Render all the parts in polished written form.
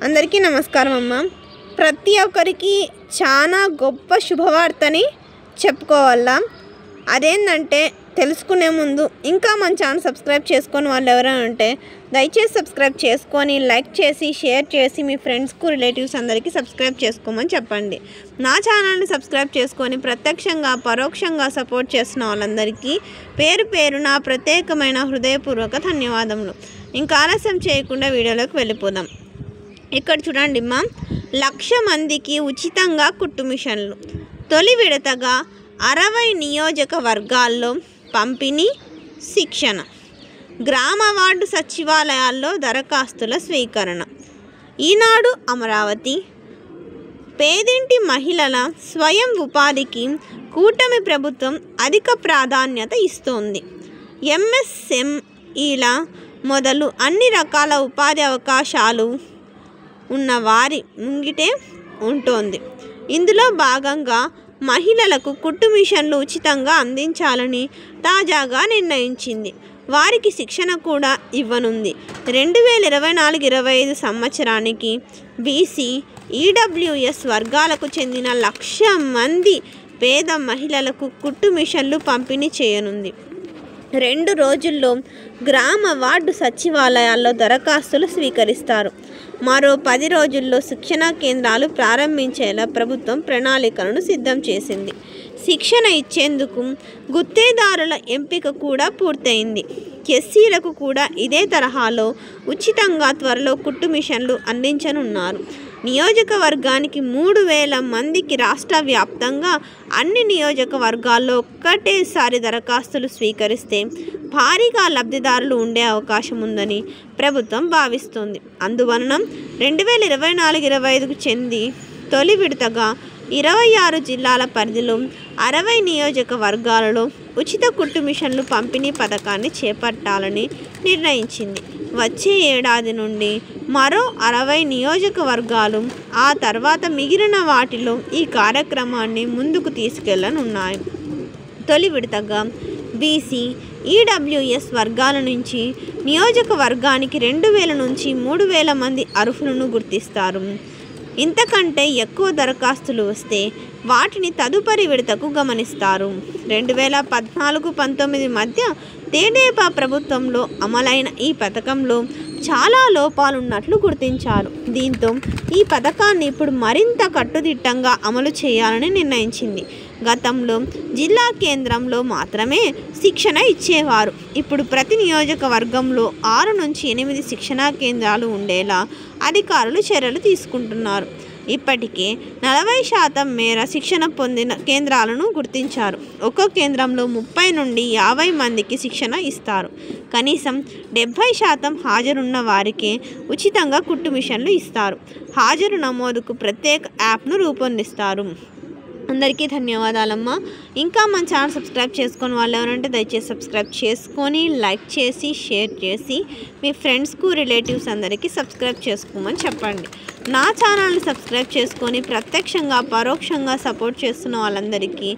అందరికీ నమస్కారం అమ్మ. ప్రతి ఒక్కరికి చాలా గొప్ప శుభవార్తని చెప్పుకోవాలా. అదేంటంటే తెలుసుకునే ముందు ఇంకా మన ఛానల్ సబ్స్క్రైబ్ చేసుకొని వాళ్ళు ఎవరైనా ఉంటే దయచేసి సబ్స్క్రైబ్ చేసుకొని లైక్ చేసి షేర్ చేసి మీ ఫ్రెండ్స్కు రిలేటివ్స్ అందరికీ సబ్స్క్రైబ్ చేసుకోమని చెప్పండి. నా ఛానల్ని సబ్స్క్రైబ్ చేసుకొని ప్రత్యక్షంగా పరోక్షంగా సపోర్ట్ చేసిన వాళ్ళందరికీ పేరు పేరు నా ప్రత్యేకమైన హృదయపూర్వక ధన్యవాదములు. ఇంకా ఆలస్యం చేయకుండా వీడియోలోకి వెళ్ళిపోదాం. ఇక్కడ చూడండి అమ్మా, 1,00,000 మందికి ఉచితంగా కుట్టు మిషన్లు. తొలి విడతగా 60 నియోజకవర్గాల్లో పంపిణీ శిక్షణ. గ్రామ వార్డు సచివాలయాల్లో దరఖాస్తుల స్వీకరణ. ఈనాడు అమరావతి. పేదింటి మహిళల స్వయం ఉపాధికి కూటమి ప్రభుత్వం అధిక ప్రాధాన్యత ఇస్తోంది. ఎంఎస్ఎంఈల మొదలు అన్ని రకాల ఉపాధి అవకాశాలు ఉన్న వారి ముంగిటే ఉంటుంది. ఇందులో భాగంగా మహిళలకు కుట్టు మిషన్లు ఉచితంగా అందించాలని తాజాగా నిర్ణయించింది. వారికి శిక్షణ కూడా ఇవ్వనుంది. 2024-25 సంవత్సరానికి బీసీ ఈడబ్ల్యూఎస్ వర్గాలకు చెందిన 1,00,000 మంది పేద మహిళలకు కుట్టు మిషన్లు పంపిణీ చేయనుంది. 2 రోజుల్లో గ్రామ వార్డు సచివాలయాల్లో దరఖాస్తులు స్వీకరిస్తారు. మరో 10 రోజుల్లో శిక్షణా కేంద్రాలు ప్రారంభించేలా ప్రభుత్వం ప్రణాళికలను సిద్ధం చేసింది. శిక్షణ ఇచ్చేందుకు గుత్తేదారుల ఎంపిక కూడా పూర్తయింది. ఎస్సీలకు కూడా ఇదే తరహాలో ఉచితంగా త్వరలో కుట్టు మిషన్లు అందించనున్నారు. నియోజకవర్గానికి 3,000 మందికి రాష్ట్ర వ్యాప్తంగా అన్ని నియోజకవర్గాల్లో ఒక్కటేసారి దరఖాస్తులు స్వీకరిస్తే భారీగా లబ్ధిదారులు ఉండే అవకాశం ఉందని ప్రభుత్వం భావిస్తోంది. అందువలన 2024-25కు చెంది తొలి విడతగా 26 జిల్లాల పరిధిలో 60 నియోజకవర్గాలలో ఉచిత కుట్టు మిషన్లు పంపిణీ పథకాన్ని చేపట్టాలని నిర్ణయించింది. వచ్చే ఏడాది నుండి మరో 60 నియోజకవర్గాలు, ఆ తర్వాత మిగిలిన వాటిలో ఈ కార్యక్రమాన్ని ముందుకు తీసుకెళ్లనున్నాయి. తొలి విడతగా బీసీ ఈడబ్ల్యూఎస్ వర్గాల నుంచి నియోజకవర్గానికి 2,000 నుంచి 3,000 మంది అర్హులను గుర్తిస్తారు. ఇంతకంటే ఎక్కువ దరఖాస్తులు వస్తే వాటిని తదుపరి విడతకు గమనిస్తారు. 2014-19 మధ్య తెదేపా ప్రభుత్వంలో అమలైన ఈ పథకంలో చాలా లోపాలున్నట్లు గుర్తించారు. దీంతో ఈ పథకాన్ని ఇప్పుడు మరింత కట్టుదిట్టంగా అమలు చేయాలని నిర్ణయించింది. గతంలో జిల్లా కేంద్రంలో మాత్రమే శిక్షణ ఇచ్చేవారు. ఇప్పుడు ప్రతి నియోజకవర్గంలో 6 నుంచి 8 శిక్షణా కేంద్రాలు ఉండేలా అధికారులు చర్యలు తీసుకుంటున్నారు. ఇప్పటికే 40% మేర శిక్షణ పొందిన కేంద్రాలను గుర్తించారు. ఒక్కో కేంద్రంలో 30 నుండి 50 మందికి శిక్షణ ఇస్తారు. కనీసం 70% హాజరున్న వారికే ఉచితంగా కుట్టు మిషన్లు ఇస్తారు. హాజరు నమోదుకు ప్రత్యేక యాప్ను రూపొందిస్తారు. అందరికీ ధన్యవాదాలమ్మా. ఇంకా మన ఛానల్ సబ్స్క్రైబ్ చేసుకొని వాళ్ళు ఎవరంటే దయచేసి సబ్స్క్రైబ్ చేసుకొని లైక్ చేసి షేర్ చేసి మీ ఫ్రెండ్స్కు రిలేటివ్స్ అందరికీ సబ్స్క్రైబ్ చేసుకోమని చెప్పండి. నా ఛానల్ని సబ్స్క్రైబ్ చేసుకొని ప్రత్యక్షంగా పరోక్షంగా సపోర్ట్ చేస్తున్న వాళ్ళందరికీ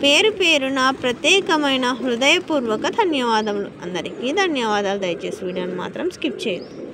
పేరు పేరు నా ప్రత్యేకమైన హృదయపూర్వక ధన్యవాదములు. అందరికీ ధన్యవాదాలు. దయచేసి వీడియోని మాత్రం స్కిప్ చేయొద్దు.